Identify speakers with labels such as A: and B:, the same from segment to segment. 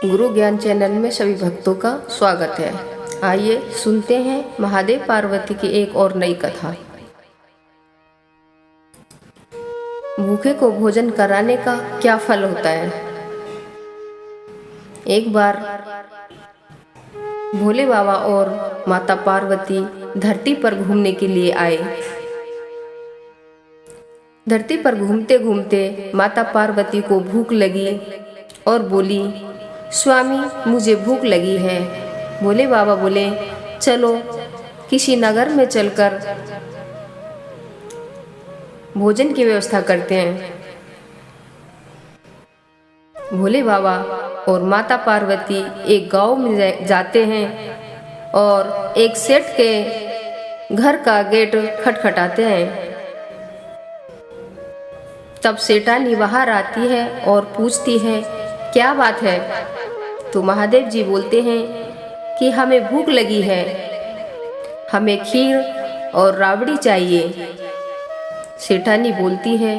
A: गुरु ज्ञान चैनल में सभी भक्तों का स्वागत है। आइए सुनते हैं महादेव पार्वती की एक और नई कथा। भूखे को भोजन कराने का क्या फल होता है। एक बार भोले बाबा और माता पार्वती धरती पर घूमने के लिए आए। धरती पर घूमते घूमते माता पार्वती को भूख लगी और बोली, स्वामी मुझे भूख लगी है। भोले बाबा बोले, चलो किसी नगर में चलकर भोजन की व्यवस्था करते हैं। भोले बाबा और माता पार्वती एक गांव में जाते हैं और एक सेठ के घर का गेट खटखटाते हैं। तब सेठानी बाहर आती है और पूछती है, क्या बात है। तो महादेव जी बोलते हैं कि हमें भूख लगी है, हमें खीर और राबड़ी चाहिए। सेठानी बोलती है,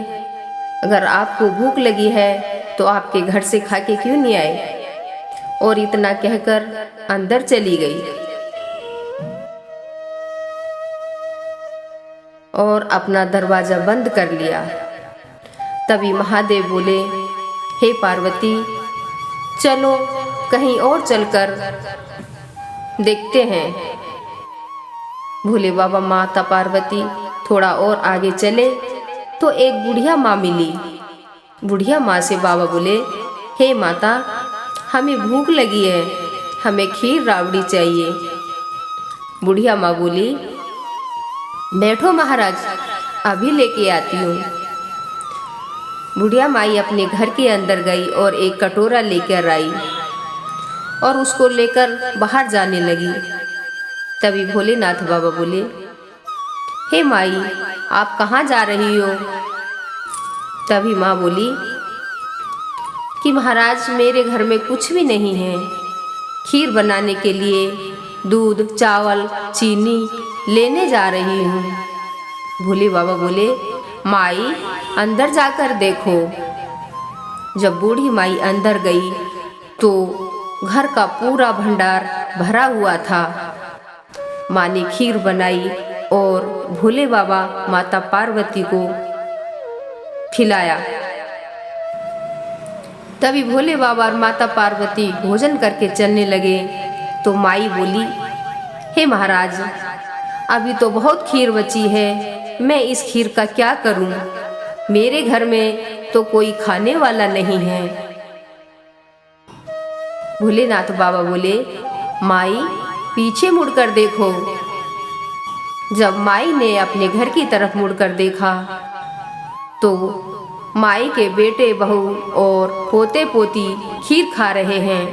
A: अगर आपको भूख लगी है तो आपके घर से खा के क्यों नहीं आए। और इतना कहकर अंदर चली गई और अपना दरवाजा बंद कर लिया। तभी महादेव बोले, हे पार्वती, चलो कहीं और चलकर देखते हैं। भोले बाबा माता पार्वती थोड़ा और आगे चले तो एक बुढ़िया माँ मिली। बुढ़िया माँ से बाबा बोले, हे माता, हमें भूख लगी है, हमें खीर राबड़ी चाहिए। बुढ़िया माँ बोली, बैठो महाराज, अभी लेके आती हूँ। बुढ़िया माई अपने घर के अंदर गई और एक कटोरा लेकर आई और उसको लेकर बाहर जाने लगी। तभी भोलेनाथ बाबा बोले, हे माई, आप कहाँ जा रही हो। तभी माँ बोली कि महाराज, मेरे घर में कुछ भी नहीं है। खीर बनाने के लिए दूध, चावल, चीनी लेने जा रही हूँ। भोले बाबा बोले, माई अंदर जाकर देखो। जब बूढ़ी माई अंदर गई तो घर का पूरा भंडार भरा हुआ था। माँ ने खीर बनाई और भोले बाबा माता पार्वती को खिलाया। तभी भोले बाबा और माता पार्वती भोजन करके चलने लगे तो माई बोली, हे महाराज, अभी तो बहुत खीर बची है, मैं इस खीर का क्या करूं। मेरे घर में तो कोई खाने वाला नहीं है। भोलेनाथ बाबा बोले, माई पीछे मुड़कर देखो। जब माई ने अपने घर की तरफ मुड़कर देखा तो माई के बेटे बहू और पोते पोती खीर खा रहे हैं।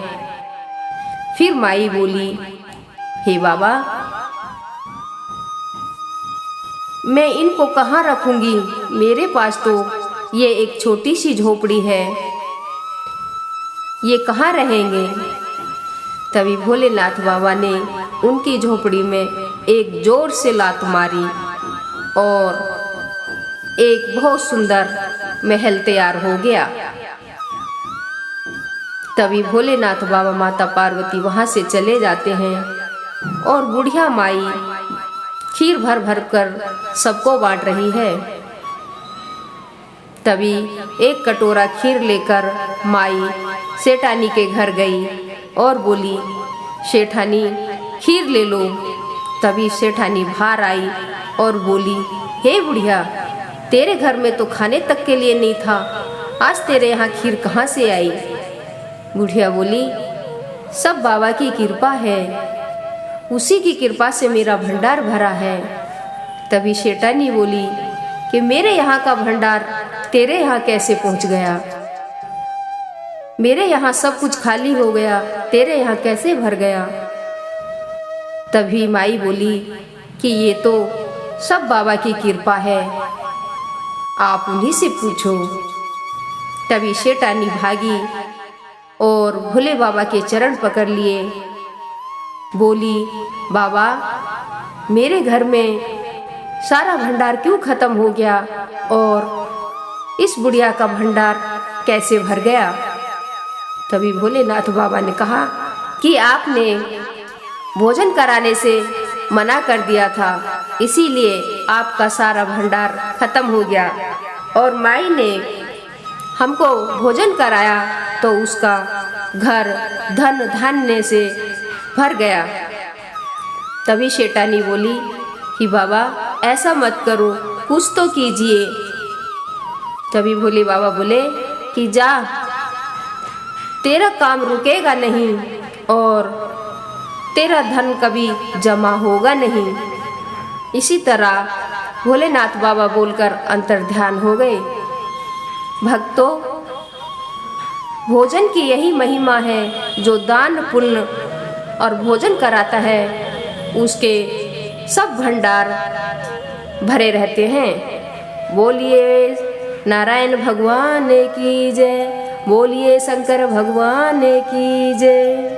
A: फिर माई बोली, हे बाबा, मैं इनको कहाँ रखूंगी। मेरे पास तो ये एक छोटी सी झोपड़ी है, ये कहाँ रहेंगे। तभी भोलेनाथ बाबा ने उनकी झोपड़ी में एक जोर से लात मारी और एक बहुत सुंदर महल तैयार हो गया। तभी भोलेनाथ बाबा माता पार्वती वहां से चले जाते हैं और बुढ़िया माई खीर भर भर कर सबको बांट रही है। तभी एक कटोरा खीर लेकर माई सेठानी के घर गई और बोली, सेठानी खीर ले लो। तभी सेठानी बाहर आई और बोली, हे बुढ़िया, तेरे घर में तो खाने तक के लिए नहीं था, आज तेरे यहाँ खीर कहाँ से आई। बुढ़िया बोली, सब बाबा की कृपा है, उसी की कृपा से मेरा भंडार भरा है। तभी सेठानी बोली कि मेरे यहाँ का भंडार तेरे यहाँ कैसे पहुँच गया। मेरे यहाँ सब कुछ खाली हो गया, तेरे यहाँ कैसे भर गया। तभी माई बोली कि ये तो सब बाबा की कृपा है, आप उन्हीं से पूछो। तभी सेठानी भागी और भोले बाबा के चरण पकड़ लिए। बोली, बाबा, मेरे घर में सारा भंडार क्यों खत्म हो गया और इस बुढ़िया का भंडार कैसे भर गया। तभी भोलेनाथ बाबा ने कहा कि आपने भोजन कराने से मना कर दिया था, इसीलिए आपका सारा भंडार खत्म हो गया। और माई ने हमको भोजन कराया तो उसका घर धन धान्य से भर गया। तभी शेटानी बोली कि बाबा ऐसा मत करो, कुछ तो कीजिए। तभी भोले बाबा बोले कि जा, तेरा काम रुकेगा नहीं और तेरा धन कभी जमा होगा नहीं। इसी तरह भोलेनाथ बाबा बोलकर अंतर्ध्यान हो गए। भक्तों, भोजन की यही महिमा है, जो दान पुण्य और भोजन कराता है उसके सब भंडार भरे रहते हैं। बोलिए नारायण भगवान की जय, बोलिए शंकर भगवान की जय।